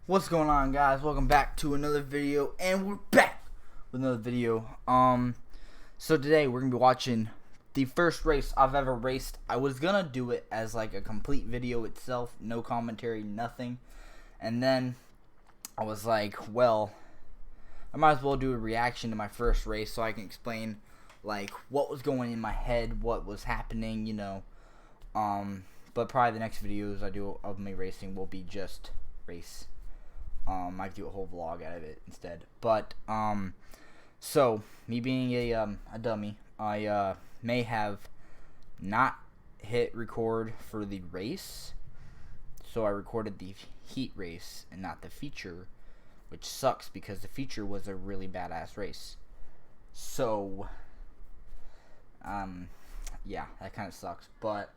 What's going on, guys? Welcome back to another video, and we're back with another video. So today we're gonna be watching the first race I've ever raced. I was gonna do it as like a complete video itself, no commentary, nothing, and then I was like, well, I might as well do a reaction to my first race so I can explain like what was going in my head, what was happening, you know. But probably the next videos I do of me racing will be just race. I might do a whole vlog out of it instead. But so me being a dummy, I may have not hit record for the race, so I recorded the heat race and not the feature, which sucks because the feature was a really badass race. So yeah, that kind of sucks, but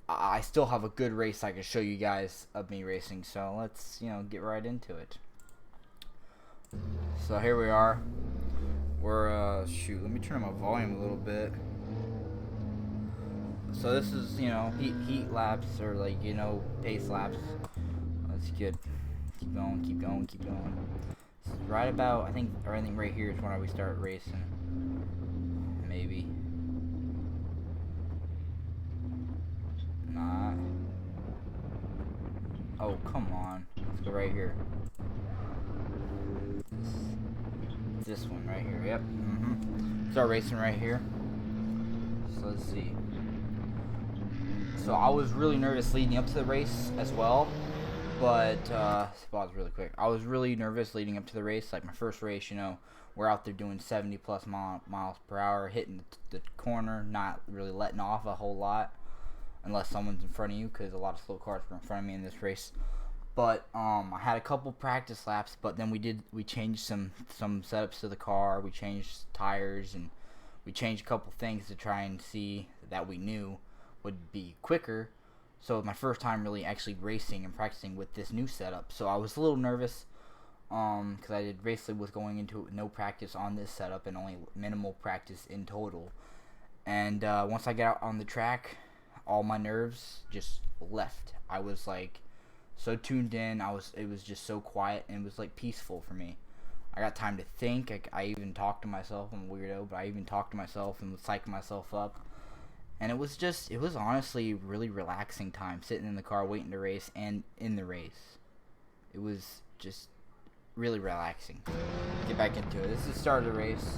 I still have a good race I can show you guys of me racing, so let's, get right into it. So here we are. We're, shoot, let me turn my volume a little bit. So this is, heat laps, or like, pace laps. That's good. Keep going, keep going, keep going. This is right about, I think right here is when we start racing. Maybe. Not. Oh, come on. Let's go right here. This one right here. Yep. Start racing right here. So let's see. So I was really nervous leading up to the race as well, but pause really quick. I was really nervous leading up to the race. Like my first race, we're out there doing 70 plus miles per hour, hitting the corner, not really letting off a whole lot. Unless someone's in front of you, because a lot of slow cars were in front of me in this race. But I had a couple practice laps, but then we changed some setups to the car. We changed tires, and we changed a couple things to try and see that we knew would be quicker. So it was my first time really actually racing and practicing with this new setup. So I was a little nervous because I basically was going into no practice on this setup and only minimal practice in total. And once I got out on the track, all my nerves just left. I was like so tuned in. It was just so quiet, and it was like peaceful for me. I got time to think. I even talked to myself. I'm a weirdo, but I even talked to myself and was psyching myself up. And it was honestly really relaxing time, sitting in the car waiting to race and in the race. It was just really relaxing. Get back into it. This is the start of the race.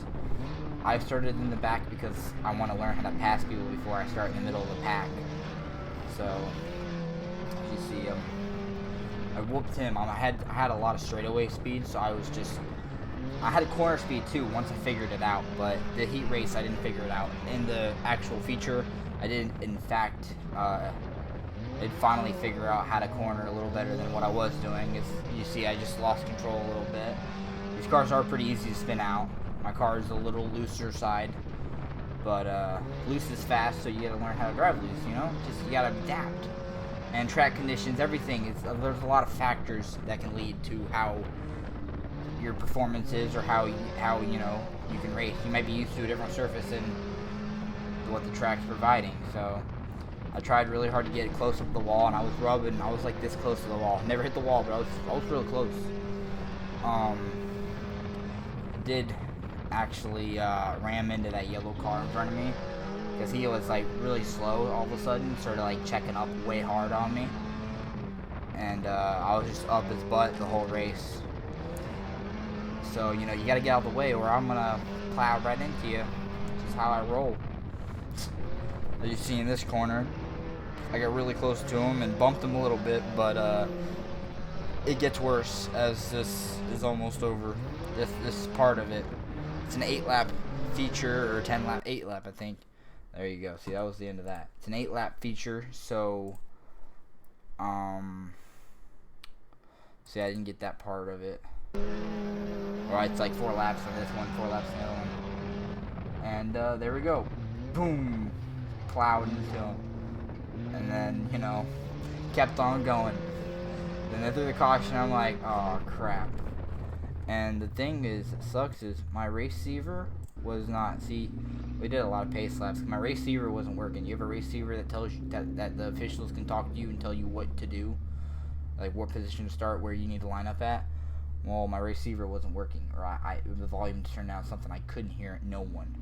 I started in the back because I want to learn how to pass people before I start in the middle of the pack. So, as you see, I whooped him. I had a lot of straightaway speed, so I had a corner speed too once I figured it out. But the heat race, I didn't figure it out. In the actual feature, I did, in fact, I'd finally figure out how to corner a little better than what I was doing. As you see, I just lost control a little bit. These cars are pretty easy to spin out. My car is a little looser side, but loose is fast, so you gotta learn how to drive loose, you gotta adapt. And track conditions, everything, there's a lot of factors that can lead to how your performance is, or how you can race. You might be used to a different surface than what the track's providing, so I tried really hard to get it close up to the wall, and I was like this close to the wall. Never hit the wall, but I was real close. Did actually ram into that yellow car in front of me because he was like really slow all of a sudden, started like checking up way hard on me, and I was just up his butt the whole race. So you gotta get out of the way or I'm gonna plow right into you. This is how I roll. As you see in this corner, I got really close to him and bumped him a little bit, but it gets worse as this is almost over. This part of it. It's an 8-lap feature, or 10-lap, 8-lap, I think. There you go. See, that was the end of that. It's an 8-lap feature, so, see, I didn't get that part of it. Alright, it's like 4 laps on this one, 4 laps on the other one. And, there we go. Boom! Plowed into him. And then, kept on going. Then I threw the caution, I'm like, oh, crap. And the thing that sucks is my receiver was not, see, we did a lot of pace laps. My receiver wasn't working. You have a receiver that tells you that the officials can talk to you and tell you what to do. like what position to start, where you need to line up at. Well, my receiver wasn't working, or the volume turned down something. I couldn't hear no one.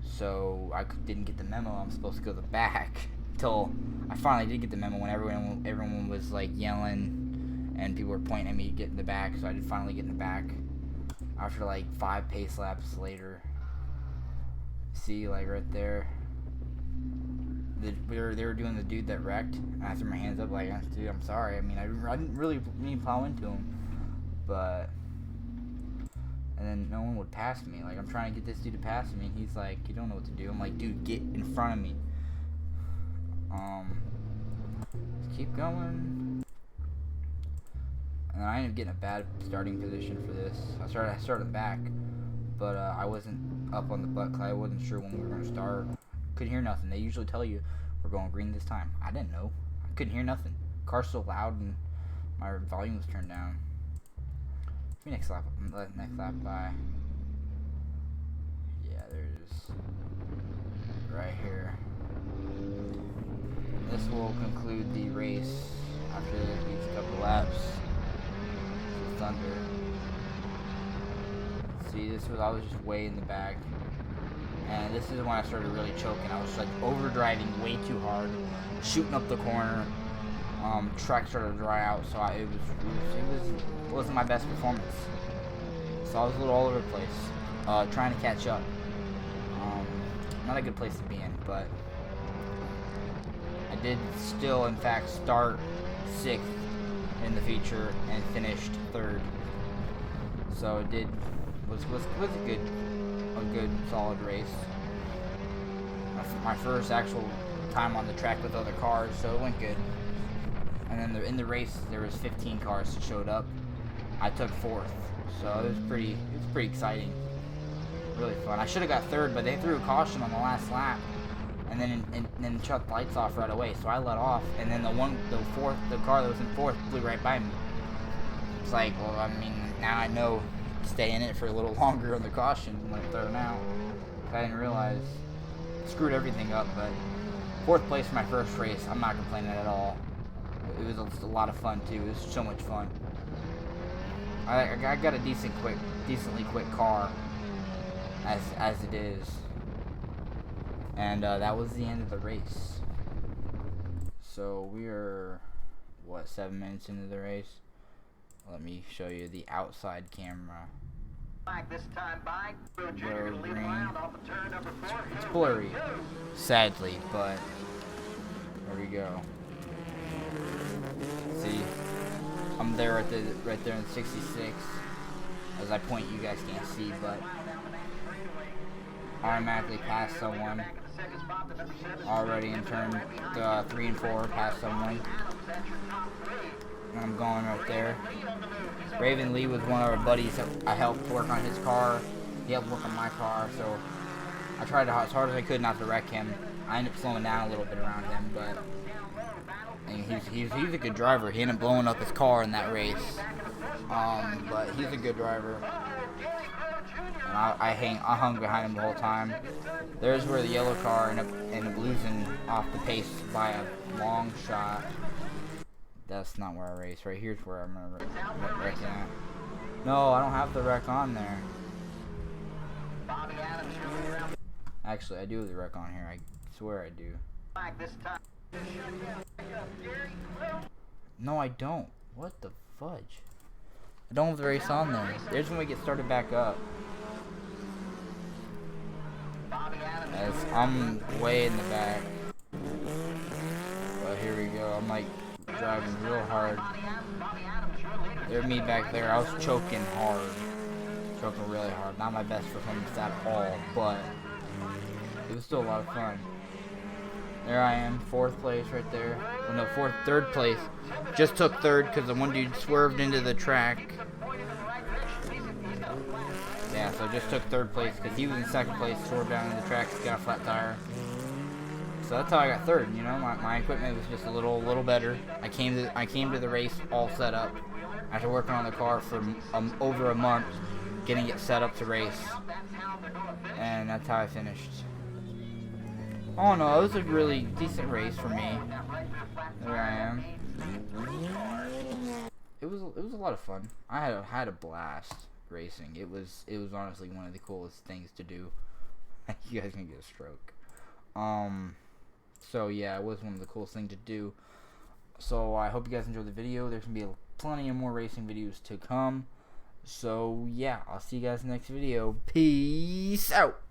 So I didn't get the memo. I'm supposed to go to the back till I finally did get the memo when everyone was like yelling and people were pointing at me to get in the back. So I did finally get in the back after like 5 pace laps later. See, like right there, they were doing the dude that wrecked, and I threw my hands up like, dude, I'm sorry. I mean, I didn't really mean to plow into him, but. And then no one would pass me. Like, I'm trying to get this dude to pass me, and he's like, you don't know what to do. I'm like, dude, get in front of me. Just keep going. And then I ended up getting a bad starting position for this. I started back, but I wasn't up on the butt because I wasn't sure when we were going to start. Couldn't hear nothing. They usually tell you, we're going green this time. I didn't know. I couldn't hear nothing. Car's so loud, and my volume was turned down. Next lap by. Yeah, there's right here. This will conclude the race after these couple laps. Thunder. See, I was just way in the back, and this is when I started really choking. I was like overdriving way too hard, shooting up the corner. Track started to dry out, so it wasn't my best performance. So I was a little all over the place, trying to catch up. Not a good place to be in, but I did still, in fact, start 6th in the feature and finished 3rd. So it was a good solid race. My first actual time on the track with other cars, so it went good. And then in the race, there was 15 cars that showed up. I took 4th, so it was pretty exciting, really fun. I should have got 3rd, but they threw a caution on the last lap, and then shut the lights off right away. So I let off, and then the car that was in 4th flew right by me. It's like, well, I mean, now I know to stay in it for a little longer on the caution when I'm thrown out. I didn't realize, screwed everything up, but 4th place for my first race, I'm not complaining at all. It was a lot of fun too. It was so much fun. I got a decently quick car, as it is, and that was the end of the race. So we are, what, 7 minutes into the race? Let me show you the outside camera. This time by green. It's blurry, sadly, but there we go. See, I'm there right there in 66. As I point, you guys can't see, but automatically passed someone. Already in turn 3 and 4, passed someone. And I'm going right there. Raven Lee was one of our buddies that I helped work on his car. He helped work on my car, so I tried as hard as I could not to wreck him. I ended up slowing down a little bit around him, but he's a good driver. He ended up blowing up his car in that race, but he's a good driver. And I hung behind him the whole time. There's where the yellow car ended up losing off the pace by a long shot. That's not where I race. Right here's where I'm gonna wreck at. No, I don't have the wreck on there. Actually, I do have the wreck on here. I swear I do. No, I don't. What the fudge? I don't have the race on there. There's when we get started back up. As I'm way in the back. But here we go. I'm like driving real hard. There's me back there. I was choking hard. Choking really hard. Not my best performance at all, but it was still a lot of fun. There I am, 4th place right there. Well, no, 3rd place. Just took 3rd because the one dude swerved into the track. Yeah, so just took 3rd place because he was in 2nd place, swerved down into the track, got a flat tire. So that's how I got 3rd. You know, my equipment was just a little better. I came to the race all set up after working on the car for over a month, getting it set up to race, and that's how I finished. Oh no, it was a really decent race for me. There I am. It was a lot of fun. I had a blast racing. It was honestly one of the coolest things to do. You guys gonna get a stroke. So yeah, it was one of the coolest things to do. So I hope you guys enjoyed the video. There's gonna be plenty of more racing videos to come. So yeah, I'll see you guys in the next video. Peace out.